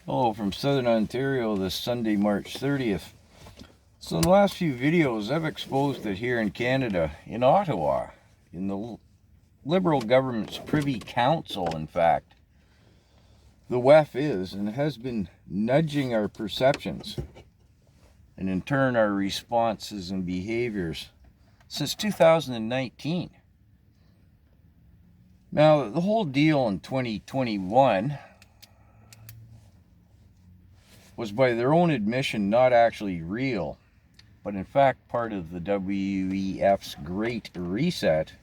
Hello from Southern Ontario this Sunday, March 30th. So in the last few videos, I've exposed that here in Canada, in Ottawa, in the Liberal government's Privy Council, in fact, the WEF is and has been nudging our perceptions and in turn our responses and behaviors since 2019. Now, the whole deal in 2021 was by their own admission not actually real, but in fact part of the WEF's Great Reset.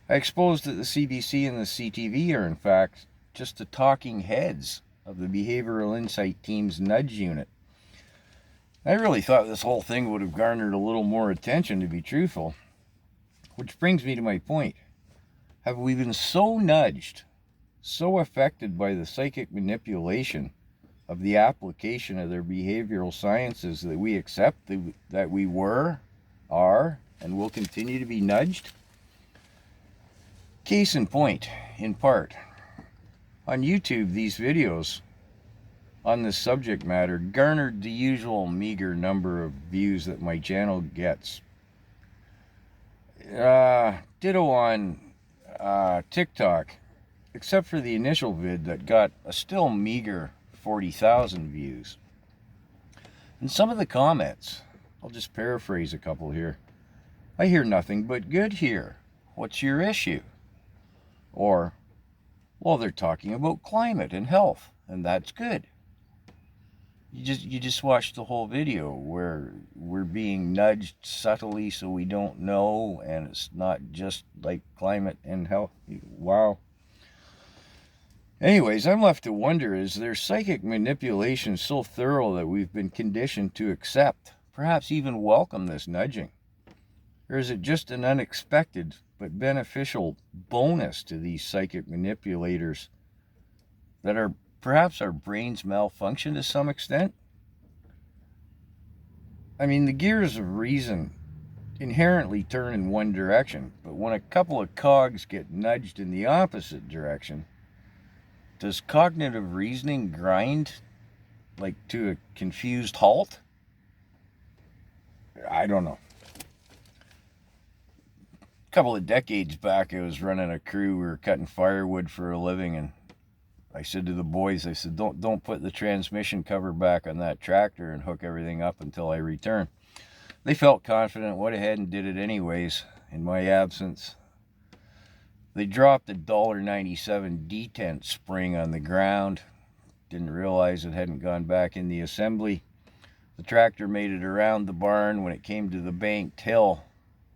I exposed that the CBC and the CTV are in fact just the talking heads of the Behavioral Insight Team's nudge unit. I really thought this whole thing would have garnered a little more attention, to be truthful. Which brings me to my point. Have we been so nudged, so affected by the psychic manipulation of the application of their behavioral sciences that we accept that we were, are, and will continue to be nudged? Case in point, in part, on YouTube, these videos on this subject matter garnered the usual meager number of views that my channel gets. Ditto on TikTok, except for the initial vid that got a still meager 40,000 views. And some of the comments, I'll just paraphrase a couple here. I hear nothing but good here. What's your issue? Or, well, they're talking about climate and health, and that's good. You just watched the whole video where we're being nudged subtly so we don't know, and it's not just like climate and health. Wow. Anyways, I'm left to wonder, is their psychic manipulation so thorough that we've been conditioned to accept, perhaps even welcome this nudging? Or is it just an unexpected but beneficial bonus to these psychic manipulators that are perhaps our brains malfunction to some extent? I mean, the gears of reason inherently turn in one direction, but when a couple of cogs get nudged in the opposite direction, does cognitive reasoning grind like to a confused halt? I don't know. A couple of decades back, I was running a crew. We were cutting firewood for a living, and I said to the boys, I said, don't put the transmission cover back on that tractor and hook everything up until I return. They felt confident, went ahead and did it anyways in my absence. They dropped a $1.97 detent spring on the ground. Didn't realize it hadn't gone back in the assembly. The tractor made it around the barn. When it came to the banked hill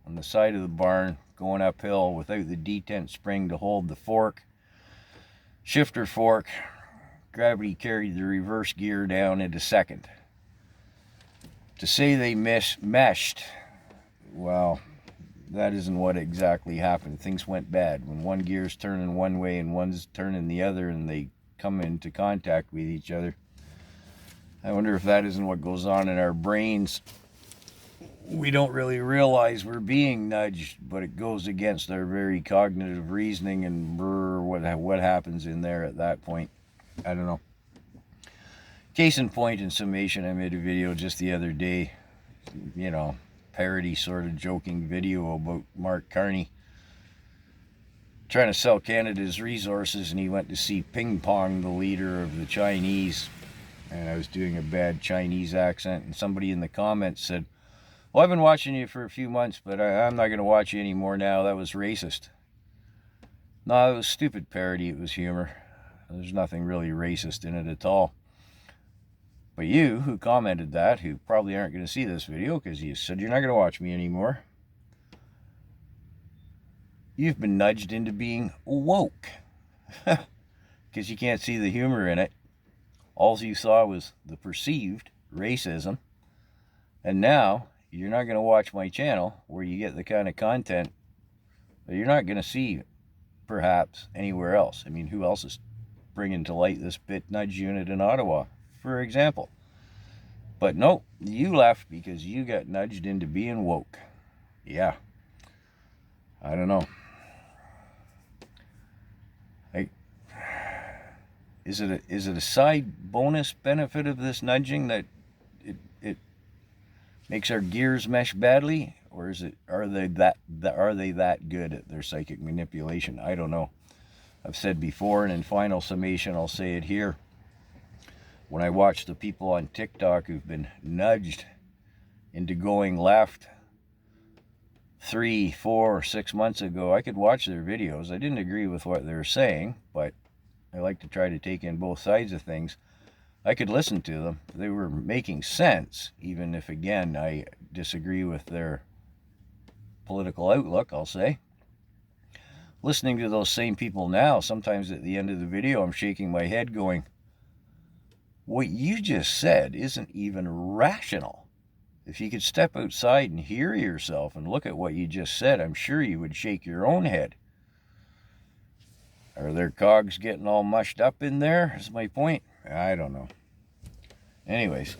on the side of the barn, going uphill without the detent spring to hold the fork, shifter fork, gravity carried the reverse gear down into second. To say they meshed, well, that isn't what exactly happened. Things went bad. When one gear's turning one way and one's turning the other and they come into contact with each other, I wonder if that isn't what goes on in our brains. We don't really realize we're being nudged, but it goes against our very cognitive reasoning, and what happens in there at that point, I don't know. Case in point, in summation, I made a video just the other day, parody sort of joking video about Mark Carney trying to sell Canada's resources, and he went to see Ping Pong, the leader of the Chinese, and I was doing a bad Chinese accent, and somebody in the comments said, well, I've been watching you for a few months, but I'm not going to watch you anymore now. That was racist. No, it was stupid parody. It was humor. There's nothing really racist in it at all. But you, who commented that, who probably aren't going to see this video because you said you're not going to watch me anymore, you've been nudged into being woke because you can't see the humor in it. All you saw was the perceived racism, and now you're not going to watch my channel where you get the kind of content that you're not going to see perhaps anywhere else. I mean, who else is bringing to light this bit nudge unit in Ottawa, for example? But no, you left because you got nudged into being woke. Yeah, I don't know. Is it a side bonus benefit of this nudging that it makes our gears mesh badly, or is it are they that good at their psychic manipulation? I don't know. I've said before, and in final summation, I'll say it here. When I watch the people on TikTok who've been nudged into going left 3, 4, 6 months ago, I could watch their videos. I didn't agree with what they were saying, but I like to try to take in both sides of things. I could listen to them. They were making sense, even if, again, I disagree with their political outlook, I'll say. Listening to those same people now, sometimes at the end of the video, I'm shaking my head going, what you just said isn't even rational. If you could step outside and hear yourself and look at what you just said, I'm sure you would shake your own head. Are their cogs getting all mushed up in there, is my point? I don't know. Anyways,